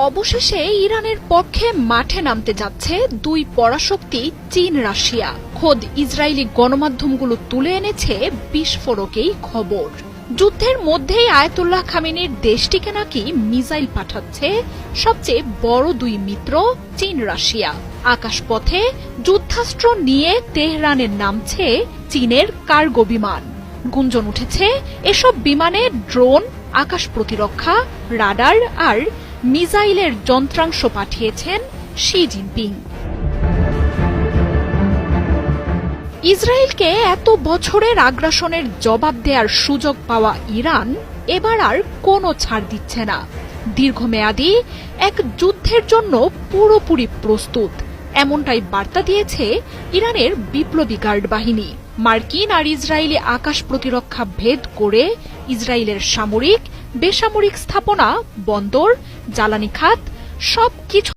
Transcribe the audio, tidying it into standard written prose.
অবশেষে ইরানের পক্ষে মাঠে নামতে যাচ্ছে দুই পরাশক্তি চীন রাশিয়া। খোদ ইসরায়েলি গণমাধ্যমগুলো তুলে এনেছে বিস্ফোরকেই খবর। যুদ্ধের মধ্যেই আয়াতুল্লাহ খামেনির দেশটিকে নাকি মিসাইল পাঠাচ্ছে সবচেয়ে বড় দুই মিত্র চীন রাশিয়া। আকাশপথে যুদ্ধাস্ত্র নিয়ে তেহরানে নামছে চীনের কার্গো বিমান। গুঞ্জন উঠেছে এসব বিমানে ড্রোন, আকাশ প্রতিরক্ষা, রাডার আর মিসাইলের যন্ত্রাংশ পাঠিয়েছেন শি জিনপিং। ইসরায়েলকে এত বছরের আগ্রাসনের জবাব দেওয়ার সুযোগ পাওয়া ইরান এবার আর কোনো ছাড় দিচ্ছে না। দীর্ঘমেয়াদী এক যুদ্ধের জন্য পুরোপুরি প্রস্তুত, এমনটাই বার্তা দিয়েছে ইরানের বিপ্লবী গার্ড বাহিনী। মার্কিন আর ইসরায়েলি আকাশ প্রতিরক্ষা ভেদ করে ইসরায়েলের সামরিক, বেসামরিক স্থাপনা, বন্দর, জ্বালানি খাত সবকিছু